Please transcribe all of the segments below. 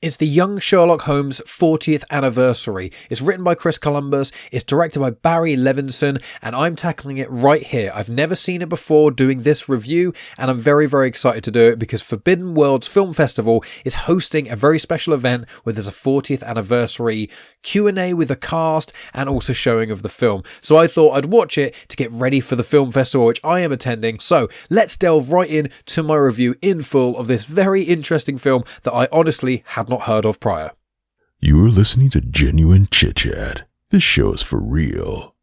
It's the Young Sherlock Holmes 40th anniversary. It's written by Chris Columbus, it's directed by Barry Levinson, and I'm tackling it right here. I've never seen it before doing this review, and I'm very, very excited to do it because Forbidden Worlds Film Festival is hosting a very special event where there's a 40th anniversary Q&A with the cast and also showing of the film. So I thought I'd watch it to get ready for the film festival, which I am attending. So let's delve right in to my review in full of this very interesting film that I honestly had not heard of prior. You are listening to Genuine Chit-Chat. This show is for real.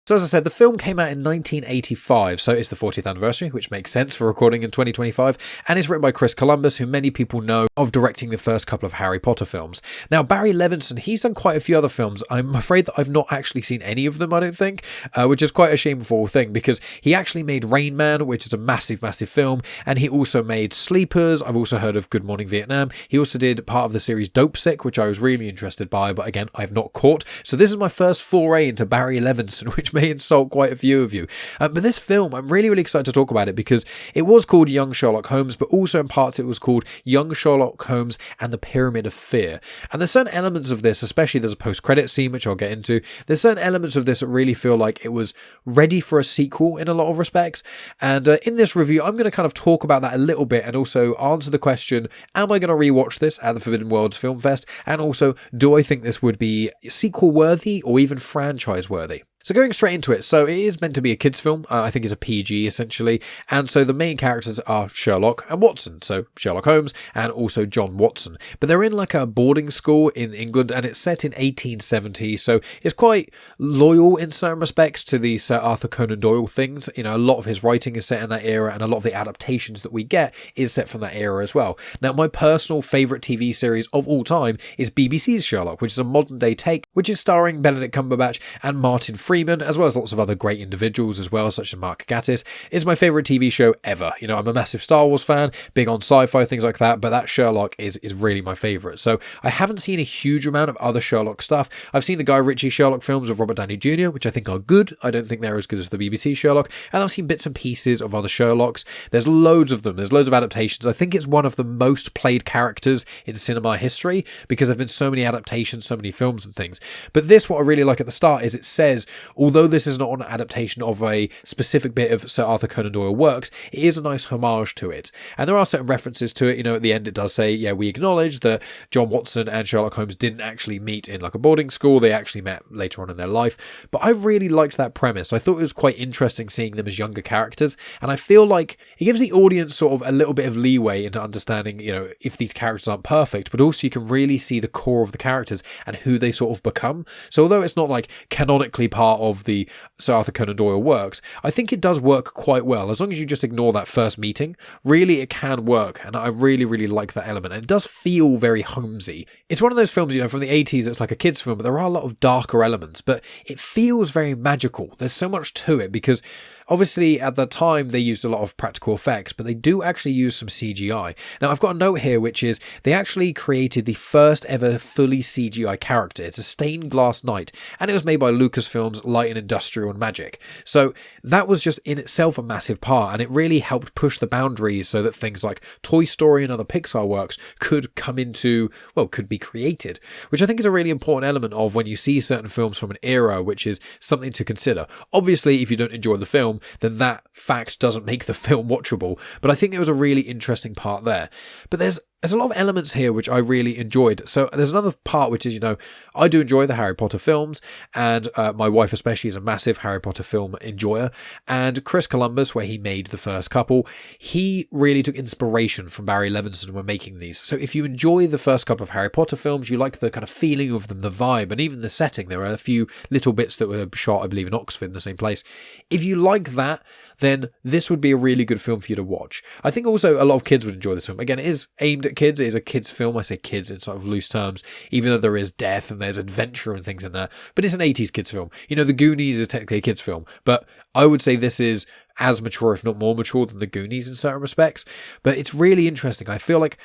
So as I said, the film came out in 1985, so it's the 40th anniversary, which makes sense for recording in 2025, and it's written by Chris Columbus, who many people know of directing the first couple of Harry Potter films. Now, Barry Levinson, he's done quite a few other films. I'm afraid that I've not actually seen any of them, I don't think, which is quite a shameful thing, because he actually made Rain Man, which is a massive, massive film, and he also made Sleepers. I've also heard of Good Morning Vietnam. He also did part of the series Dope Sick, which I was really interested by, but again, I've not caught. So this is my first foray into Barry Levinson, which may insult quite a few of you. But this film, I'm really, really excited to talk about it because it was called Young Sherlock Holmes, but also in parts it was called Young Sherlock Holmes and the Pyramid of Fear. And there's certain elements of this, especially there's a post-credit scene, which I'll get into. There's certain elements of this that really feel like it was ready for a sequel in a lot of respects. And in this review, I'm going to kind of talk about that a little bit and also answer the question, am I going to rewatch this at the Forbidden Worlds Film Fest? And also, do I think this would be sequel-worthy or even franchise-worthy? So going straight into it, so it is meant to be a kids film, I think it's a PG essentially, and so the main characters are Sherlock and Watson, so Sherlock Holmes and also John Watson, but they're in like a boarding school in England and it's set in 1870, so it's quite loyal in certain respects to the Sir Arthur Conan Doyle things. You know, a lot of his writing is set in that era and a lot of the adaptations that we get is set from that era as well. Now my personal favourite TV series of all time is BBC's Sherlock, which is a modern day take, which is starring Benedict Cumberbatch and Martin Freeman, as well as lots of other great individuals as well, such as Mark Gatiss. It's my favourite TV show ever. You know, I'm a massive Star Wars fan, big on sci-fi, things like that, but that Sherlock is really my favourite. So I haven't seen a huge amount of other Sherlock stuff. I've seen the Guy Ritchie Sherlock films with Robert Downey Jr., which I think are good. I don't think they're as good as the BBC Sherlock, and I've seen bits and pieces of other Sherlocks. There's loads of them. There's loads of adaptations. I think it's one of the most played characters in cinema history because there have been so many adaptations, so many films and things. But this, what I really like at the start is it says, although this is not an adaptation of a specific bit of Sir Arthur Conan Doyle works, it is a nice homage to it. And there are certain references to it. You know, at the end it does say, yeah, we acknowledge that John Watson and Sherlock Holmes didn't actually meet in like a boarding school. They actually met later on in their life. But I really liked that premise. I thought it was quite interesting seeing them as younger characters. And I feel like it gives the audience sort of a little bit of leeway into understanding, you know, if these characters aren't perfect, but also you can really see the core of the characters and who they sort of become. So although it's not like canonically part of the Sir Arthur Conan Doyle works, I think it does work quite well. As long as you just ignore that first meeting, really it can work, and I really, really like that element. And it does feel very Holmesy. It's one of those films, you know, from the 80s that's like a kids film, but there are a lot of darker elements, but it feels very magical. There's so much to it because obviously at the time they used a lot of practical effects, but they do actually use some CGI. Now I've got a note here which is they actually created the first ever fully CGI character. It's a stained glass knight, and it was made by Lucasfilm's Light and Industrial and Magic. So that was just in itself a massive part, and it really helped push the boundaries so that things like Toy Story and other Pixar works could come into, well, could be created, which I think is a really important element of when you see certain films from an era, which is something to consider. Obviously, if you don't enjoy the film, then that fact doesn't make the film watchable, but I think there was a really interesting part there. But there's a lot of elements here which I really enjoyed. So there's another part which is, you know, I do enjoy the Harry Potter films, and my wife especially is a massive Harry Potter film enjoyer, and Chris Columbus, where he made the first couple, he really took inspiration from Barry Levinson when making these. So if you enjoy the first couple of Harry Potter films, you like the kind of feeling of them, the vibe, and even the setting. There are a few little bits that were shot, I believe, in Oxford in the same place. If you like that, then this would be a really good film for you to watch. I think also a lot of kids would enjoy this film. Again, it is aimed at kids. It is a kids film. I say kids in sort of loose terms, even though there is death and there's adventure and things in there. But it's an 80s kids film. You know, The Goonies is technically a kids film, but I would say this is as mature, if not more mature, than The Goonies in certain respects. But it's really interesting. I feel like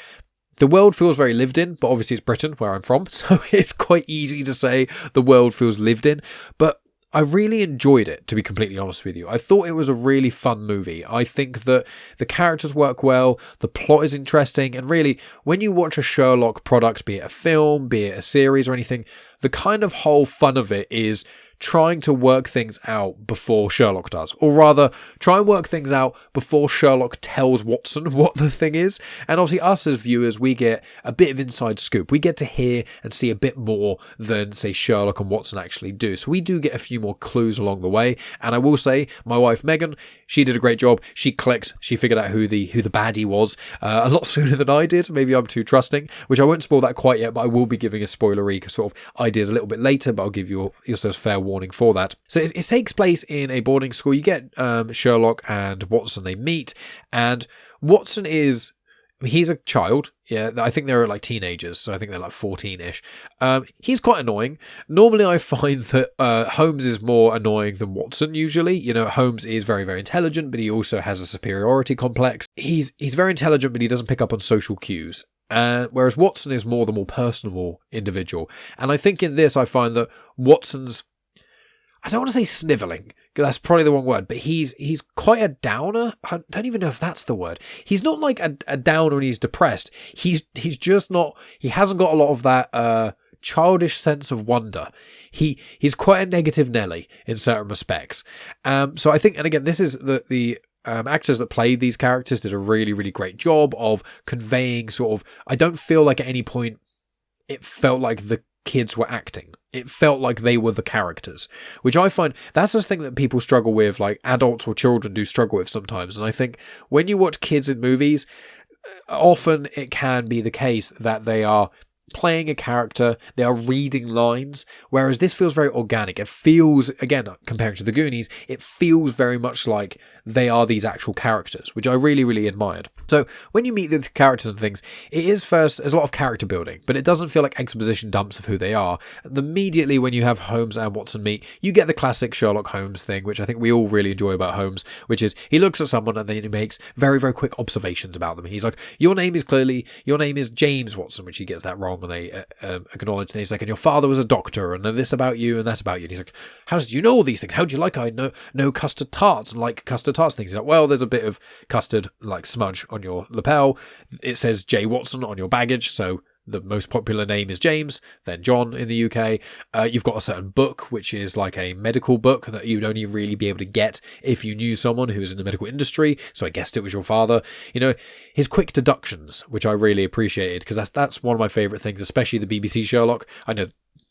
the world feels very lived in, but obviously it's Britain, where I'm from, so it's quite easy to say the world feels lived in. But I really enjoyed it, to be completely honest with you. I thought it was a really fun movie. I think that the characters work well, the plot is interesting, and really, when you watch a Sherlock product, be it a film, be it a series or anything, the kind of whole fun of it is trying to work things out before Sherlock does. Or rather, try and work things out before Sherlock tells Watson what the thing is. And obviously us as viewers, we get a bit of inside scoop. We get to hear and see a bit more than, say, Sherlock and Watson actually do. So we do get a few more clues along the way. And I will say, my wife Megan, she did a great job. She clicked. She figured out who the baddie was a lot sooner than I did. Maybe I'm too trusting, which I won't spoil that quite yet, but I will be giving a spoilery sort of ideas a little bit later, but I'll give you yourselves fair warning for that. So it takes place in a boarding school. You get Sherlock and Watson, they meet, and Watson he's a child. Yeah, I think they're like teenagers, so I think they're like 14-ish. He's quite annoying. Normally I find that Holmes is more annoying than Watson usually. You know, Holmes is very, very intelligent, but he also has a superiority complex. He's very intelligent, but he doesn't pick up on social cues. Whereas Watson is more the more personable individual. And I think in this I find that Watson's, I don't want to say snivelling, because that's probably the wrong word, but he's quite a downer. I don't even know if that's the word. He's not like a downer when he's depressed. He's just not, he hasn't got a lot of that childish sense of wonder. He's quite a negative Nelly in certain respects. So I think, and again, this is the actors that played these characters did a really, really great job of conveying sort of, I don't feel like at any point it felt like the kids were acting. It felt like they were the characters, which I find that's the thing that people struggle with, like adults or children do struggle with sometimes. And I think when you watch kids in movies, often it can be the case that they are playing a character, they are reading lines, whereas this feels very organic. It feels, again, comparing to the Goonies, it feels very much like they are these actual characters, which I really, really admired. So when you meet the characters and things, it is first, there's a lot of character building, but it doesn't feel like exposition dumps of who they are. And immediately when you have Holmes and Watson meet, you get the classic Sherlock Holmes thing, which I think we all really enjoy about Holmes, which is he looks at someone and then he makes very, very quick observations about them. He's like, your name is James Watson, which he gets that wrong, and they acknowledge that. He's like, and your father was a doctor, and then this about you and that about you. And he's like, how did you know all these things? How do you like I know custard tarts and like custard tarts things? He's like, well, there's a bit of custard like smudge on your lapel. It says J. Watson on your baggage, so the most popular name is James, then John in the UK. You've got a certain book, which is like a medical book that you'd only really be able to get if you knew someone who was in the medical industry. So I guessed it was your father. You know, his quick deductions, which I really appreciated, because that's one of my favourite things, especially the BBC Sherlock. I know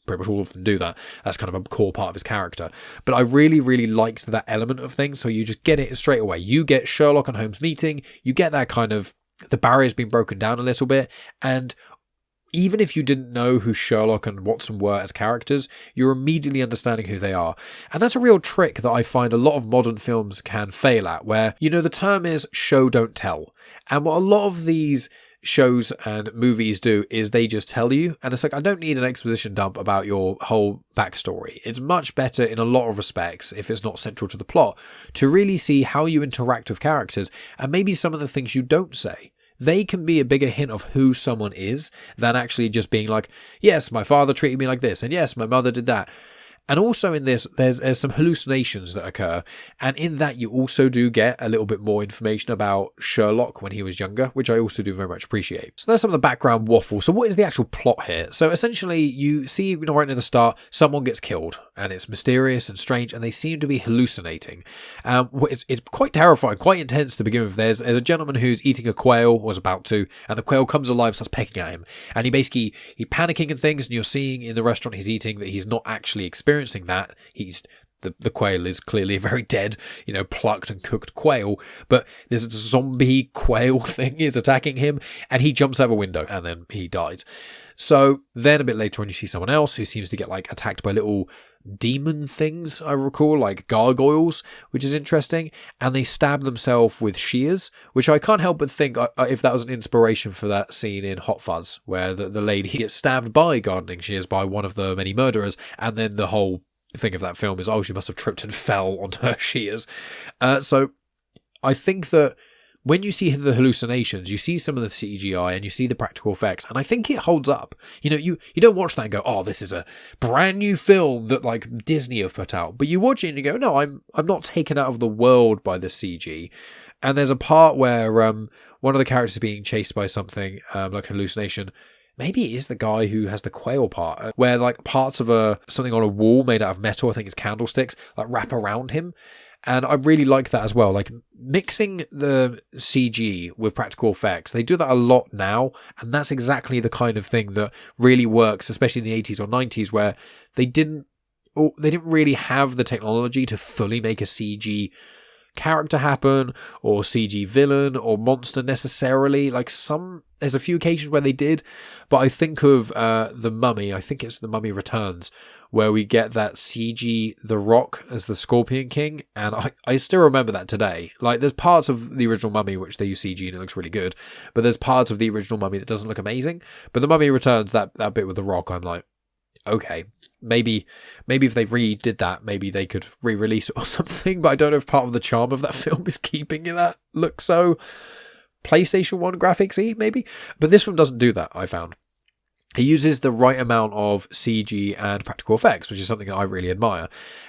pretty much all of them do that. That's kind of a core part of his character. But I really, really liked that element of things. So you just get it straight away. You get Sherlock and Holmes meeting. You get that kind of, the barrier's been broken down a little bit. And even if you didn't know who Sherlock and Watson were as characters, you're immediately understanding who they are. And that's a real trick that I find a lot of modern films can fail at, where, you know, the term is show, don't tell. And what a lot of these shows and movies do is they just tell you, and it's like, I don't need an exposition dump about your whole backstory. It's much better in a lot of respects, if it's not central to the plot, to really see how you interact with characters and maybe some of the things you don't say. They can be a bigger hint of who someone is than actually just being like, yes, my father treated me like this, and yes, my mother did that. And also in this, there's some hallucinations that occur. And in that, you also do get a little bit more information about Sherlock when he was younger, which I also do very much appreciate. So there's some of the background waffle. So what is the actual plot here? So essentially, you see, you know, right near the start, someone gets killed. And it's mysterious and strange, and they seem to be hallucinating. It's quite terrifying, quite intense to begin with. There's a gentleman who's eating a quail, was about to, and the quail comes alive, starts pecking at him. And he's panicking and things, and you're seeing in the restaurant he's eating that he's not actually experiencing that. The quail is clearly a very dead, you know, plucked and cooked quail, but this zombie quail thing is attacking him, and he jumps out of a window, and then he dies. So then a bit later on, you see someone else who seems to get like attacked by little demon things, I recall, like gargoyles, which is interesting, and they stab themselves with shears, which I can't help but think if that was an inspiration for that scene in Hot Fuzz, where the lady gets stabbed by gardening shears by one of the many murderers, and then the whole thing of that film is, oh, she must have tripped and fell onto her shears. So I think that when you see the hallucinations, you see some of the CGI and you see the practical effects, and I think it holds up. You know, you don't watch that and go, oh, this is a brand new film that like Disney have put out. But you watch it and you go, no, I'm not taken out of the world by the CG. And there's a part where one of the characters is being chased by something, like a hallucination. Maybe it is the guy who has the quail part, where like parts of something on a wall made out of metal, I think it's candlesticks, like wrap around him. And I really like that as well. Like mixing the CG with practical effects. They do that a lot now. And that's exactly the kind of thing that really works, especially in the 80s or 90s, where they didn't really have the technology to fully make a CG character happen or CG villain or monster necessarily. Like there's a few occasions where they did, but I think of The Mummy. I think it's The Mummy Returns, where we get that CG The Rock as the Scorpion King, and I still remember that today. Like, there's parts of the original Mummy which they use CG and it looks really good, but there's parts of the original Mummy that doesn't look amazing. But The Mummy Returns, that bit with The Rock, I'm like, okay, maybe if they redid that, maybe they could re-release it or something, but I don't know if part of the charm of that film is keeping that look so PlayStation 1 graphics-y, maybe. But this one doesn't do that, I found. He uses the right amount of CG and practical effects, which is something that I really admire.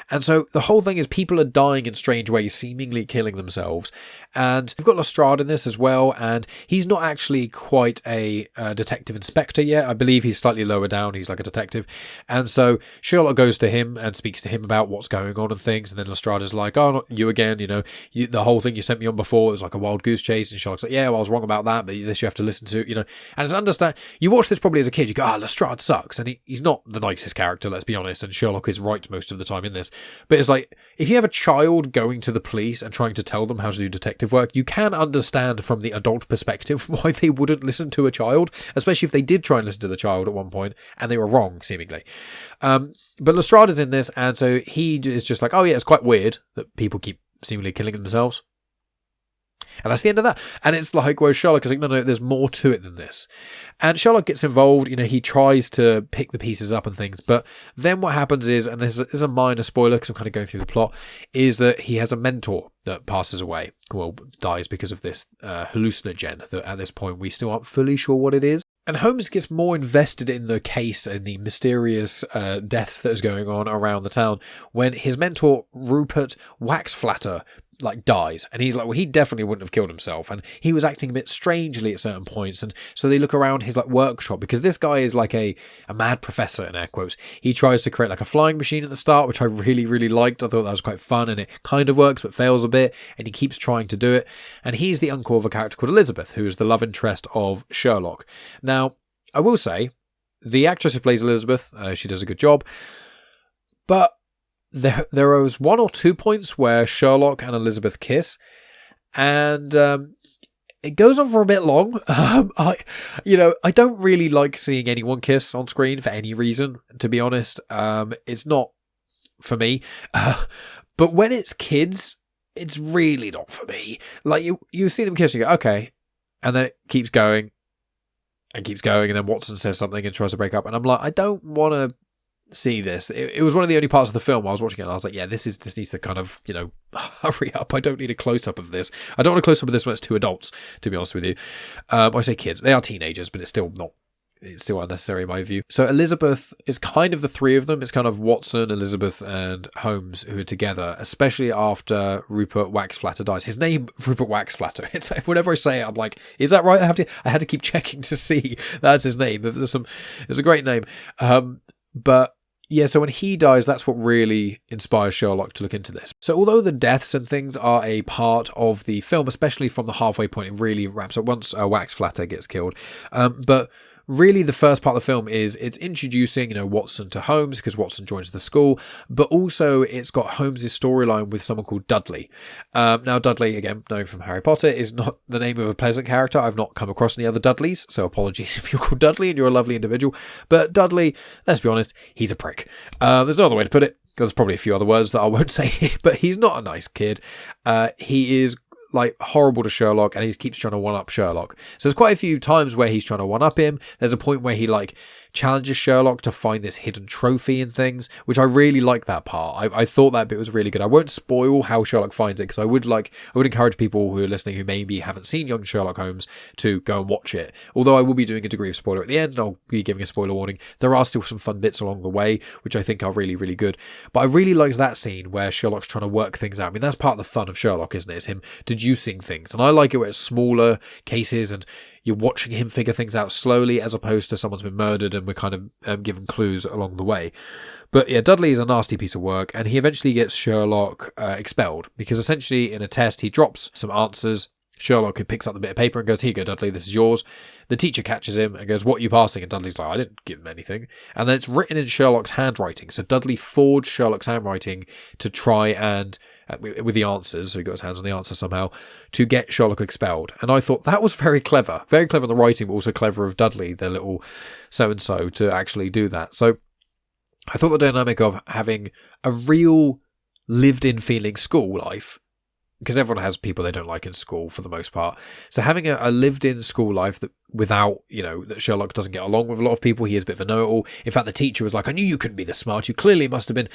And so the whole thing is people are dying in strange ways, seemingly killing themselves. And we've got Lestrade in this as well, and he's not actually quite a detective inspector yet. I believe he's slightly lower down. He's like a detective. And so Sherlock goes to him and speaks to him about what's going on and things. And then Lestrade is like, oh, not you again. You know, the whole thing you sent me on before was like a wild goose chase. And Sherlock's like, yeah, well, I was wrong about that, but this you have to listen to, you know. And it's you watch this probably as a kid, you go, Lestrade sucks, and he's not the nicest character, let's be honest, and Sherlock is right most of the time in this. But it's like, if you have a child going to the police and trying to tell them how to do detective work, you can understand from the adult perspective why they wouldn't listen to a child, especially if they did try and listen to the child at one point and they were wrong, seemingly. But Lestrade is in this, and so he is just like, oh yeah, it's quite weird that people keep seemingly killing themselves. And that's the end of that. And it's like, where Sherlock is like, no, there's more to it than this. And Sherlock gets involved, you know, he tries to pick the pieces up and things. But then what happens is, and this is a minor spoiler because I'm kind of going through the plot, is that he has a mentor that passes away, well, dies because of this hallucinogen that at this point we still aren't fully sure what it is. And Holmes gets more invested in the case and the mysterious deaths that is going on around the town when his mentor, Rupert Waxflatter, like dies, and he's like, well, he definitely wouldn't have killed himself, and he was acting a bit strangely at certain points. And so they look around his like workshop, because this guy is like a mad professor in air quotes. He tries to create like a flying machine at the start, which I really, really liked. I thought that was quite fun, and it kind of works but fails a bit, and he keeps trying to do it. And he's the uncle of a character called Elizabeth, who is the love interest of Sherlock. Now, I will say, the actress who plays Elizabeth, she does a good job, but there was one or two points where Sherlock and Elizabeth kiss, and it goes on for a bit long. I don't really like seeing anyone kiss on screen for any reason, to be honest. It's not for me. But when it's kids, it's really not for me. Like, you see them kiss, you go, okay, and then it keeps going, and then Watson says something and tries to break up, and I'm like, I don't want to see this. It was one of the only parts of the film I was watching it and I was like, yeah, this needs to kind of, hurry up. I don't need a close-up of this. I don't want a close-up of this when it's two adults, to be honest with you. I say kids. They are teenagers, but it's still unnecessary in my view. So Elizabeth is kind of the three of them. It's kind of Watson, Elizabeth, and Holmes who are together, especially after Rupert Waxflatter dies. His name, Rupert Waxflatter. It's whenever I say it, I'm like, is that right? I had to keep checking to see that's his name. It's a great name. But yeah, so when he dies, that's what really inspires Sherlock to look into this. So although the deaths and things are a part of the film, especially from the halfway point, it really wraps up once Waxflatter gets killed. But really the first part of the film is it's introducing, Watson to Holmes because Watson joins the school, but also it's got Holmes' storyline with someone called Dudley. Now Dudley, again, known from Harry Potter, is not the name of a pleasant character. I've not come across any other Dudleys, so apologies if you're called Dudley and you're a lovely individual. But Dudley, let's be honest, he's a prick. There's no other way to put it. There's probably a few other words that I won't say here, but he's not a nice kid. He is like horrible to Sherlock, and he keeps trying to one-up Sherlock. So there's quite a few times where he's trying to one-up him. There's a point where he like challenges Sherlock to find this hidden trophy and things, which I really like that part. I thought that bit was really good. I won't spoil how Sherlock finds it, because I would encourage people who are listening who maybe haven't seen Young Sherlock Holmes to go and watch it. Although I will be doing a degree of spoiler at the end, and I'll be giving a spoiler warning. There are still some fun bits along the way, which I think are really, really good. But I really liked that scene where Sherlock's trying to work things out. I mean, that's part of the fun of Sherlock, isn't it? It's him deducing things. And I like it where it's smaller cases and you're watching him figure things out slowly, as opposed to someone's been murdered and we're kind of given clues along the way. But yeah, Dudley is a nasty piece of work, and he eventually gets Sherlock expelled, because essentially in a test he drops some answers. Sherlock picks up the bit of paper and goes, "Here you go, Dudley, this is yours." The teacher catches him and goes, "What are you passing?" And Dudley's like, "I didn't give him anything." And then it's written in Sherlock's handwriting. So Dudley forged Sherlock's handwriting to try and, with the answers, so he got his hands on the answer somehow, to get Sherlock expelled. And I thought that was very clever. Very clever in the writing, but also clever of Dudley, the little so-and-so, to actually do that. So I thought the dynamic of having a real lived-in feeling school life, because everyone has people they don't like in school for the most part. So having a lived-in school life that without, that Sherlock doesn't get along with a lot of people. He is a bit of a know-it-all. In fact, the teacher was like, "I knew you couldn't be this smart. You clearly must have been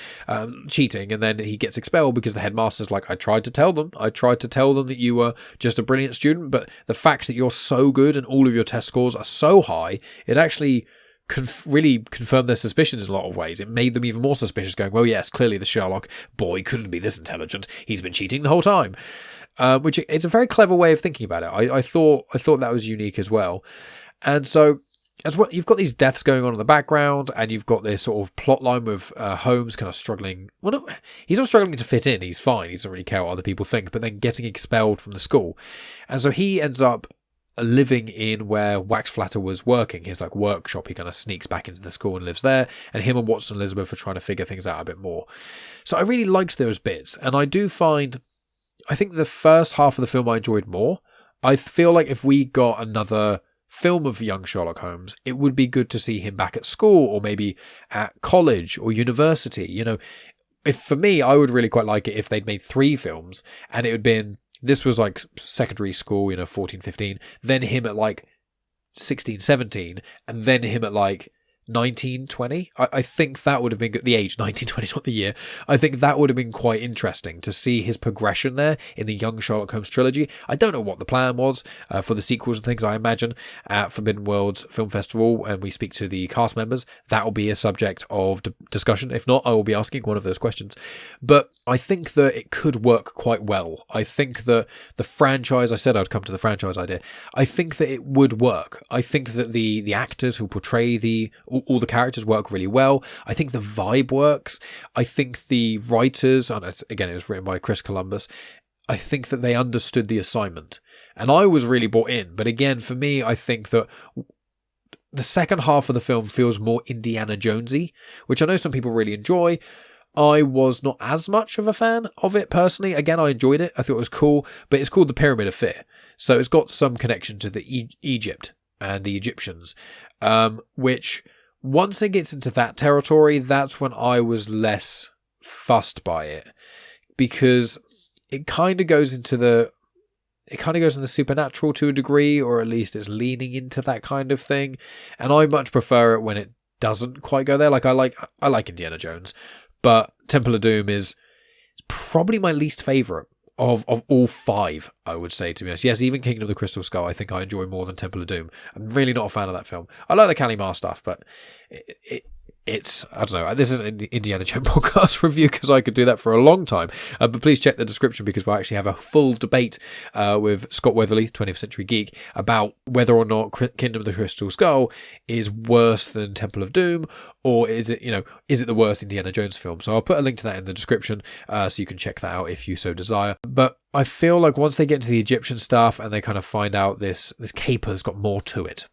cheating." And then he gets expelled because the headmaster's like, "I tried to tell them that you were just a brilliant student, but the fact that you're so good and all of your test scores are so high, it actually really confirmed their suspicions in a lot of ways. It made them even more suspicious, going, well, yes, clearly the Sherlock boy couldn't be this intelligent. He's been cheating the whole time." Which it's a very clever way of thinking about it. I thought that was unique as well. And so as well, you've got these deaths going on in the background, and you've got this sort of plot line with Holmes kind of struggling. Well, no, he's not struggling to fit in. He's fine. He doesn't really care what other people think, but then getting expelled from the school. And so he ends up living in where Wax Flatter was working, his like workshop. He kind of sneaks back into the school and lives there, and him and Watson and Elizabeth are trying to figure things out a bit more. So I really liked those bits, and I think the first half of the film I enjoyed more. I feel like if we got another film of young Sherlock Holmes, it would be good to see him back at school, or maybe at college or university. If for me, I would really quite like it if they'd made 3 films, and it had been, this was like secondary school, 14, 15, then him at like 16, 17, and then him at like 19, 20. I think that would have been good. The age, 19, 20, not the year. I think that would have been quite interesting to see his progression there in the Young Sherlock Holmes trilogy. I don't know what the plan was for the sequels and things. I imagine at Forbidden Worlds Film Festival, and we speak to the cast members, that will be a subject of discussion. If not, I will be asking one of those questions. But I think that it could work quite well. I think that the franchise, I said I'd come to the franchise idea, I think that it would work. I think that the actors who portray all the characters work really well. I think the vibe works. I think the writers, and again, it was written by Chris Columbus, I think that they understood the assignment. And I was really bought in. But again, for me, I think that the second half of the film feels more Indiana Jonesy, which I know some people really enjoy. I was not as much of a fan of it personally. Again, I enjoyed it. I thought it was cool, but it's called The Pyramid of Fear. So it's got some connection to the Egypt and the Egyptians, which once it gets into that territory, that's when I was less fussed by it, because it kind of goes into the supernatural to a degree, or at least it's leaning into that kind of thing. And I much prefer it when it doesn't quite go there. Like I like Indiana Jones, but Temple of Doom is probably my least favourite of all 5, I would say, to be honest. Yes, even Kingdom of the Crystal Skull I think I enjoy more than Temple of Doom. I'm really not a fan of that film. I like the Calimar stuff, but it's, I don't know, this is an Indiana Jones podcast review, because I could do that for a long time. But please check the description, because we'll actually have a full debate with Scott Weatherly, 20th Century Geek, about whether or not Kingdom of the Crystal Skull is worse than Temple of Doom, or is it the worst Indiana Jones film? So I'll put a link to that in the description, so you can check that out if you so desire. But I feel like once they get into the Egyptian stuff and they kind of find out this caper's got more to it.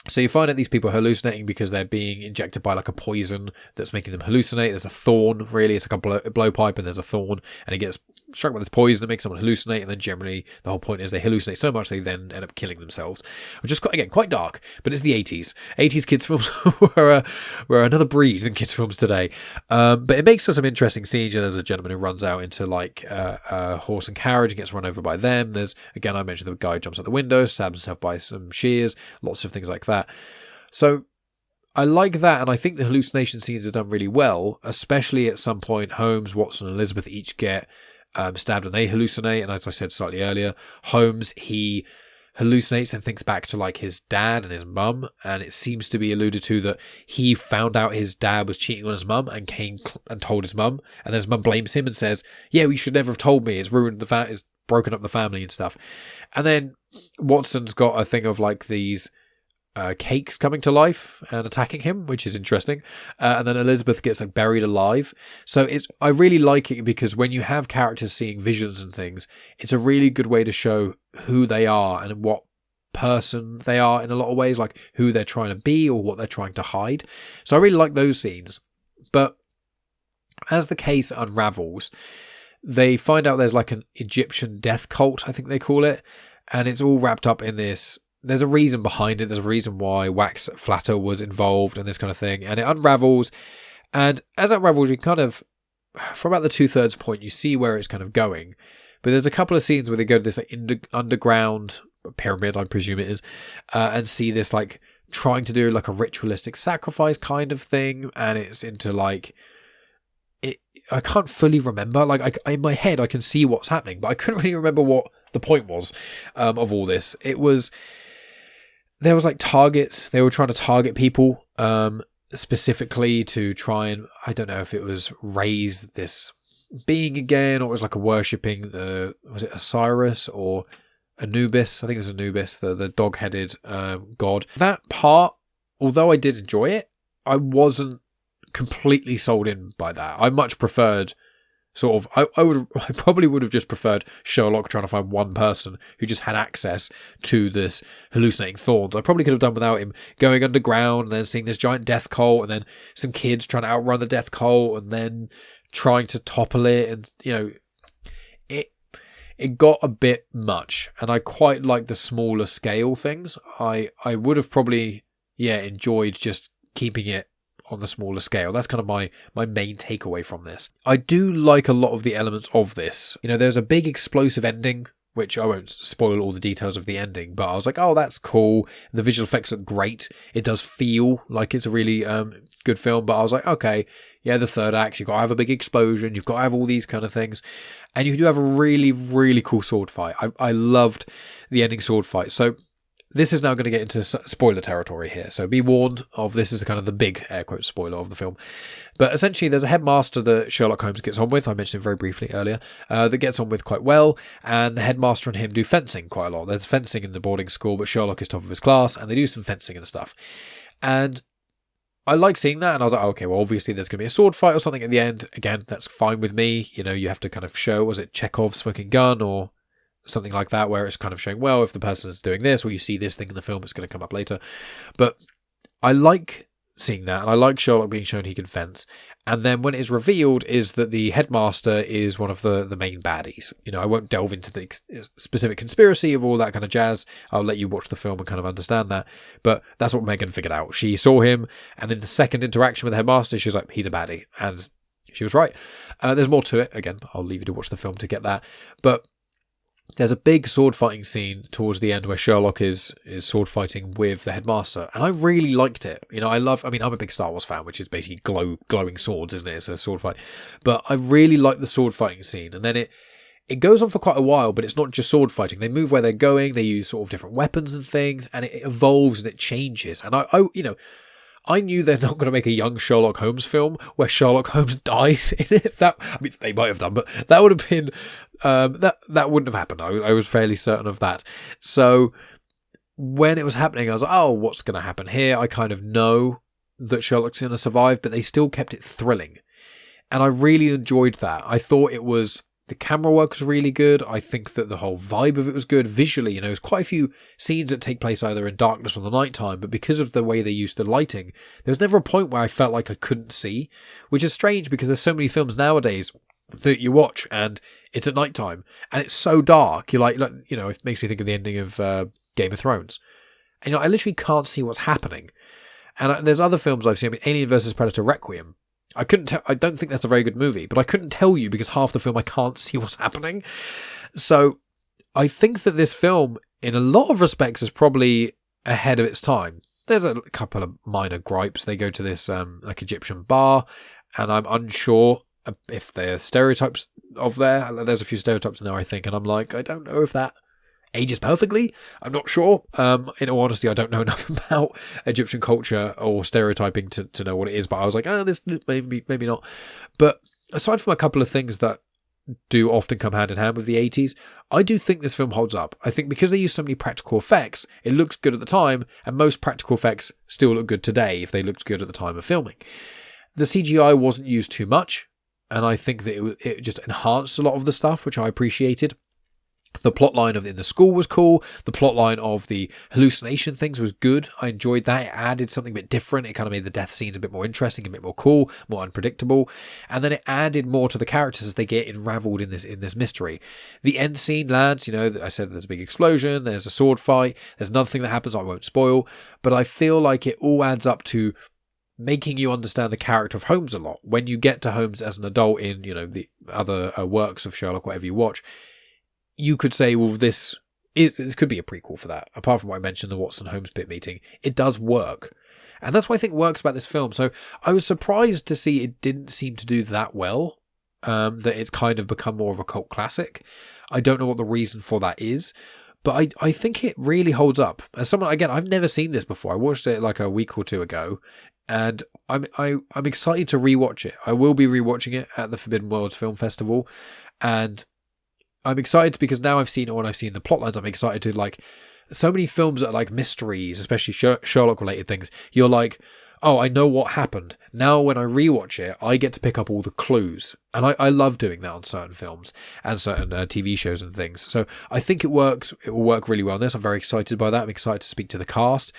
So you find out these people are hallucinating because they're being injected by like a poison that's making them hallucinate. There's a thorn, really. It's like a blowpipe, and there's a thorn, and it gets struck by this poison that makes someone hallucinate, and then generally the whole point is they hallucinate so much they then end up killing themselves, which is quite dark, but it's the 80s. 80s kids films were another breed than kids films today. But it makes for some interesting scenes. There's a gentleman who runs out into like a horse and carriage and gets run over by them. There's, again, I mentioned the guy who jumps out the window, stabs himself by some shears, lots of things like that. So I like that, and I think the hallucination scenes are done really well, especially at some point Holmes, Watson and Elizabeth each get stabbed and they hallucinate, and as I said slightly earlier, Holmes, he hallucinates and thinks back to like his dad and his mum, and it seems to be alluded to that he found out his dad was cheating on his mum and came and told his mum, and then his mum blames him and says, yeah, you should never have told me, it's ruined it's broken up the family and stuff. And then Watson's got a thing of like these cakes coming to life and attacking him, which is interesting. And then Elizabeth gets like buried alive. So I really like it because when you have characters seeing visions and things, it's a really good way to show who they are and what person they are in a lot of ways, like who they're trying to be or what they're trying to hide. So I really like those scenes. But as the case unravels, they find out there's like an Egyptian death cult, I think they call it, and it's all wrapped up in this. There's a reason behind it. There's a reason why Wax Flatter was involved and this kind of thing. And it unravels. And as it unravels, you kind of, from about the 2/3 point, you see where it's kind of going. But there's a couple of scenes where they go to this like underground pyramid, I presume it is, and see this like trying to do like a ritualistic sacrifice kind of thing. And it's into like, I can't fully remember. Like in my head, I can see what's happening, but I couldn't really remember what the point was of all this. There was like targets. They were trying to target people specifically to try and, I don't know if it was raise this being again, or it was like a worshipping was it Osiris or Anubis? I think it was Anubis, the dog-headed god. That part, although I did enjoy it, I wasn't completely sold in by that. I much preferred sort of, I probably would have just preferred Sherlock trying to find one person who just had access to this hallucinating thorns. I probably could have done without him going underground and then seeing this giant death cult and then some kids trying to outrun the death cult and then trying to topple it, and it got a bit much, and I quite like the smaller scale things. I would have probably enjoyed just keeping it on the smaller scale. That's kind of my main takeaway from this. I do like a lot of the elements of this. There's a big explosive ending, which I won't spoil all the details of the ending, but I was like, oh, that's cool. The visual effects look great. It does feel like it's a really good film, but I was like, okay, yeah, the third act, you've got to have a big explosion, you've got to have all these kind of things, and you do have a really, really cool sword fight. I loved the ending sword fight. So this is now going to get into spoiler territory here, so be warned of this is kind of the big air quote spoiler of the film. But essentially there's a headmaster that Sherlock Holmes gets on with, I mentioned him very briefly earlier, that gets on with quite well, and the headmaster and him do fencing quite a lot. There's fencing in the boarding school, but Sherlock is top of his class, and they do some fencing and stuff. And I like seeing that, and I was like, okay, well, obviously there's going to be a sword fight or something at the end. Again, that's fine with me. You have to kind of show, was it Chekhov's smoking gun or something like that, where it's kind of showing, well, if the person is doing this or you see this thing in the film, it's going to come up later. But I like seeing that, and I like Sherlock being shown he can fence. And then when it is revealed is that the headmaster is one of the main baddies. I won't delve into the specific conspiracy of all that kind of jazz. I'll let you watch the film and kind of understand that. But that's what Megan figured out. She saw him, and in the second interaction with the headmaster, she was like, he's a baddie. And she was right. There's more to it. Again, I'll leave you to watch the film to get that. But there's a big sword fighting scene towards the end where Sherlock is sword fighting with the headmaster, and I really liked it. I'm a big Star Wars fan, which is basically glowing swords, isn't it? It's a sword fight. But I really like the sword fighting scene, and then it goes on for quite a while, but it's not just sword fighting. They move where they're going, they use sort of different weapons and things, and it evolves and it changes. And I knew they're not going to make a young Sherlock Holmes film where Sherlock Holmes dies in it. They might have done, but that would have been that wouldn't have happened. I was fairly certain of that. So when it was happening, I was like, oh, what's going to happen here? I kind of know that Sherlock's going to survive, but they still kept it thrilling, and I really enjoyed that. I thought the camera work was really good. I think that the whole vibe of it was good. Visually, there's quite a few scenes that take place either in darkness or the nighttime, but because of the way they used the lighting, there was never a point where I felt like I couldn't see, which is strange because there's so many films nowadays that you watch, and it's at night time, and it's so dark. You're like, you know, it makes me think of the ending of Game of Thrones, and I literally can't see what's happening. And there's other films I've seen. I mean, Alien vs Predator Requiem. I couldn't tell. I don't think that's a very good movie, but I couldn't tell you because half the film I can't see what's happening. So I think that this film, in a lot of respects, is probably ahead of its time. There's a couple of minor gripes. They go to this like Egyptian bar, and I'm unsure if there are stereotypes of there. There's a few stereotypes in there, I think, and I'm like, I don't know if that ages perfectly. I'm not sure. In all honesty, I don't know enough about Egyptian culture or stereotyping to know what it is, but I was like, this maybe not. But aside from a couple of things that do often come hand in hand with the 80s, I do think this film holds up. I think because they use so many practical effects, it looks good at the time, and most practical effects still look good today if they looked good at the time of filming. The CGI wasn't used too much, and I think that it just enhanced a lot of the stuff, which I appreciated. The plotline in the school was cool. The plotline of the hallucination things was good. I enjoyed that. It added something a bit different. It kind of made the death scenes a bit more interesting, a bit more cool, more unpredictable. And then it added more to the characters as they get unraveled in this mystery. The end scene lands, you know, I said there's a big explosion, there's a sword fight, there's another thing that happens I won't spoil, but I feel like it all adds up to making you understand the character of Holmes a lot. When you get to Holmes as an adult in, you know, the other works of Sherlock, whatever you watch, you could say, well, this could be a prequel for that. Apart from what I mentioned, the Watson-Holmes pit meeting, it does work. And that's what I think works about this film. So I was surprised to see it didn't seem to do that well, that it's kind of become more of a cult classic. I don't know what the reason for that is, but I think it really holds up. As someone, again, I've never seen this before. I watched it like a week or two ago, and I'm excited to rewatch it. I will be rewatching it at the Forbidden Worlds Film Festival, and I'm excited because now I've seen it when I've seen the plotlines. I'm excited to, like, so many films that are like mysteries, especially Sherlock related things. You're like, oh, I know what happened. Now when I rewatch it, I get to pick up all the clues. And I love doing that on certain films and certain TV shows and things. So I think it works. It will work really well in this. I'm very excited by that. I'm excited to speak to the cast.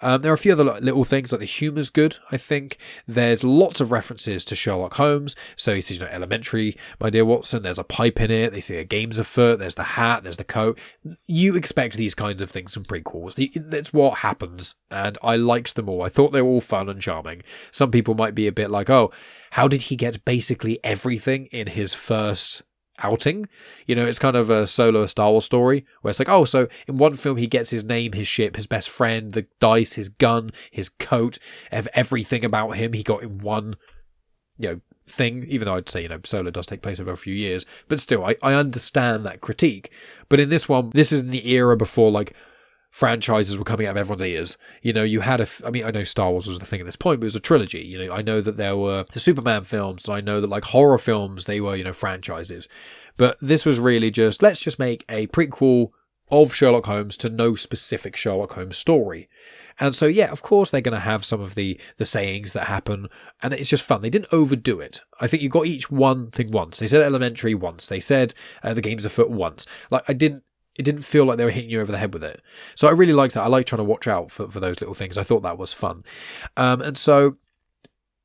There are a few other little things, like the humour's good, I think. There's lots of references to Sherlock Holmes. So he says, you know, elementary, my dear Watson. There's a pipe in it. They say a game's afoot. There's the hat. There's the coat. You expect these kinds of things from prequels. That's what happens. And I liked them all. I thought they were all fun and charming. Some people might be a bit like, oh, how did he get basically everything in his first outing? You know, it's kind of a solo Star Wars story where it's like, oh, so in one film he gets his name, his ship, his best friend, the dice, his gun, his coat, everything about him he got in one, you know, thing. Even though I'd say, you know, Solo does take place over a few years, but still, I understand that critique. But in this one, this is in the era before, like, franchises were coming out of everyone's ears. You know, you had I mean, I know Star Wars was the thing at this point, but it was a trilogy. You know, I know that there were the Superman films, and I know that, like, horror films, they were, you know, franchises. But this was really just, let's just make a prequel of Sherlock Holmes to no specific Sherlock Holmes story. And so, yeah, of course, they're going to have some of the sayings that happen, and it's just fun. They didn't overdo it. I think you got each one thing once. They said elementary once. They said the game's afoot once. Like, it didn't feel like they were hitting you over the head with it. So I really liked that. I like trying to watch out for those little things. I thought that was fun. And so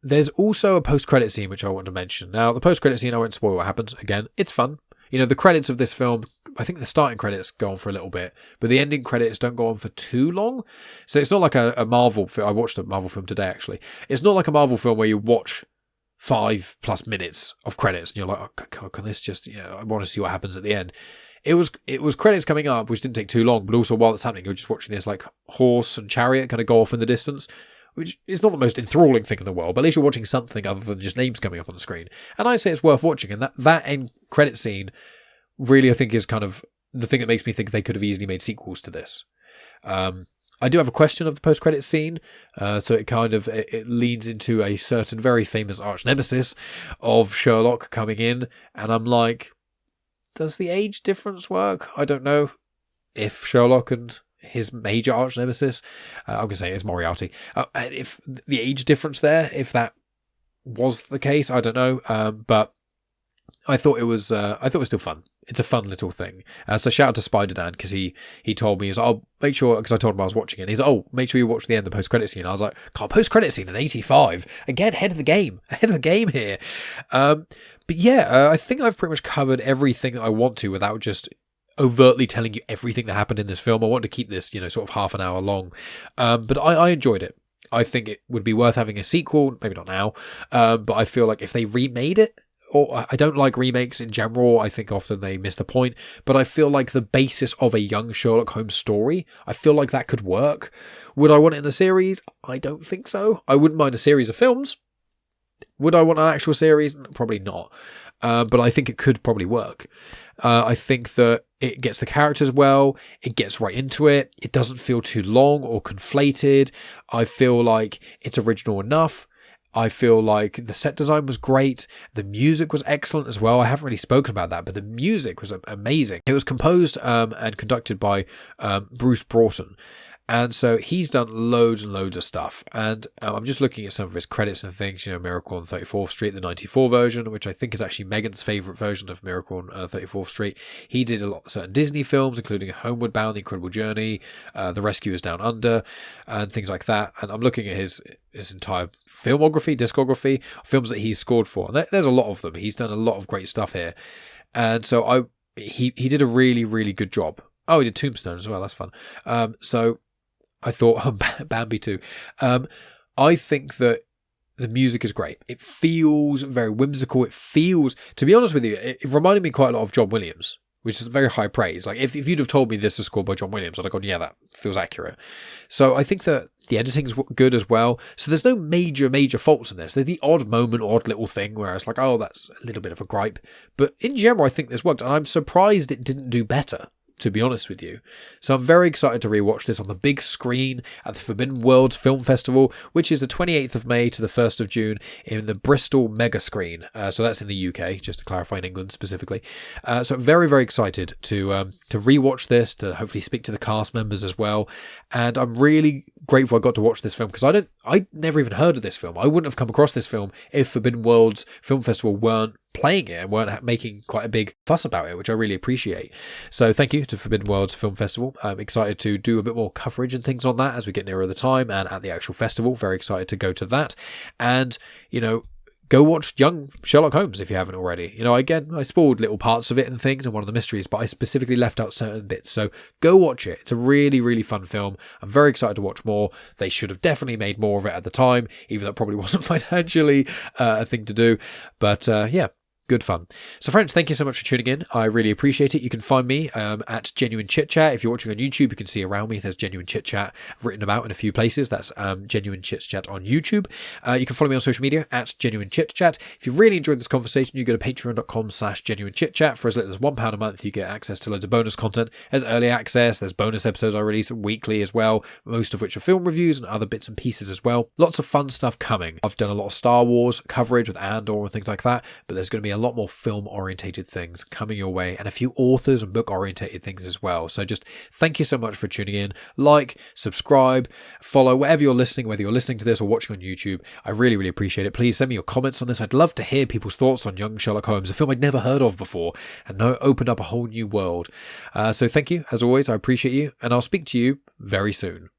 there's also a post-credit scene, which I want to mention. Now, the post-credit scene, I won't spoil what happens. Again, it's fun. You know, the credits of this film, I think the starting credits go on for a little bit, but the ending credits don't go on for too long. So it's not like a Marvel film. I watched a Marvel film today, actually. It's not like a Marvel film where you watch 5+ minutes of credits and you're like, oh, God, can this just, you know, I want to see what happens at the end. It was credits coming up, which didn't take too long, but also while it's happening, you're just watching this, like, horse and chariot kind of go off in the distance, which is not the most enthralling thing in the world, but at least you're watching something other than just names coming up on the screen. And I say it's worth watching, and that end credit scene really, I think, is kind of the thing that makes me think they could have easily made sequels to this. I do have a question of the post-credit scene, so it leads into a certain very famous arch nemesis of Sherlock coming in, and I'm like, does the age difference work? I don't know if Sherlock and his major arch nemesis, I'm going to say it's Moriarty, if the age difference there, if that was the case, I don't know, but I thought it was still fun. It's a fun little thing. So shout out to Spider-Dan, because he told me, I'll make sure, because I told him I was watching it. He's like, oh, make sure you watch the end of the post-credit scene. I was like, God, post-credit scene in 85. Again, ahead of the game here. But yeah, I think I've pretty much covered everything that I want to without just overtly telling you everything that happened in this film. I want to keep this, sort of half an hour long. But I enjoyed it. I think it would be worth having a sequel, maybe not now, but I feel like if they remade it, or I don't like remakes in general, I think often they miss the point, but I feel like the basis of a young Sherlock Holmes story, I feel like that could work. Would I want it in a series? I don't think so. I wouldn't mind a series of films. Would I want an actual series? Probably not. But I think it could probably work. I think that it gets the characters well. It gets right into it. It doesn't feel too long or conflated. I feel like it's original enough. I feel like the set design was great. The music was excellent as well. I haven't really spoken about that, but the music was amazing. It was composed and conducted by Bruce Broughton. And so he's done loads and loads of stuff. And I'm just looking at some of his credits and things, Miracle on 34th Street, the 94 version, which I think is actually Megan's favourite version of Miracle on 34th Street. He did a lot of certain Disney films, including Homeward Bound, The Incredible Journey, The Rescuers Down Under, and things like that. And I'm looking at his entire discography, films that he's scored for. And there's a lot of them. He's done a lot of great stuff here. And so he did a really, really good job. Oh, he did Tombstone as well. That's fun. So I thought, Bambi too. I think that the music is great. It feels very whimsical. It feels, to be honest with you, it reminded me quite a lot of John Williams, which is very high praise. Like if you'd have told me this was scored by John Williams, I'd have gone, yeah, that feels accurate. So I think that the editing's good as well. So there's no major faults in this. There's the odd little thing where it's like, oh, that's a little bit of a gripe. But in general, I think this worked. And I'm surprised it didn't do better, to be honest with you. So I'm very excited to rewatch this on the big screen at the Forbidden Worlds Film Festival, which is the 28th of May to the 1st of June in the Bristol Mega Screen. So that's in the UK, just to clarify, in England specifically. So I'm very, very excited to rewatch this, to hopefully speak to the cast members as well. And I'm really grateful I got to watch this film, because I'd never even heard of this film. I wouldn't have come across this film if Forbidden Worlds Film Festival weren't playing it and weren't making quite a big fuss about it, which I really appreciate. So thank you to Forbidden Worlds Film Festival. I'm excited to do a bit more coverage and things on that as we get nearer the time and at the actual festival. Very excited to go to that. And, go watch Young Sherlock Holmes if you haven't already. Again, I spoiled little parts of it and things and one of the mysteries, but I specifically left out certain bits. So go watch it. It's a really, really fun film. I'm very excited to watch more. They should have definitely made more of it at the time, even though it probably wasn't financially a thing to do. But yeah. Good fun. So friends, thank you so much for tuning in. I really appreciate it. You can find me at Genuine Chit-Chat. If you're watching on YouTube, you can see around me there's Genuine Chit-Chat written about in a few places. That's Genuine Chit-Chat on YouTube. You can follow me on social media at Genuine Chit-Chat. If you really enjoyed this conversation, you go to patreon.com/Genuine Chit-Chat. For as little as £1 a month, you get access to loads of bonus content. There's early access, there's bonus episodes I release weekly as well, most of which are film reviews and other bits and pieces as well. Lots of fun stuff coming. I've done a lot of Star Wars coverage with Andor and things like that, but there's going to be a lot more film-orientated things coming your way, and a few authors and book-orientated things as well. So just thank you so much for tuning in. Like, subscribe, follow, wherever you're listening, whether you're listening to this or watching on YouTube. I really, really appreciate it. Please send me your comments on this. I'd love to hear people's thoughts on Young Sherlock Holmes, a film I'd never heard of before, and opened up a whole new world. So thank you, as always. I appreciate you, and I'll speak to you very soon.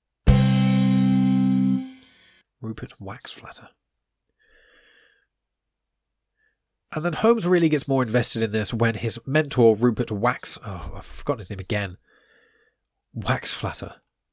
Rupert Waxflatter. And then Holmes really gets more invested in this when his mentor, I've forgotten his name again. Waxflatter.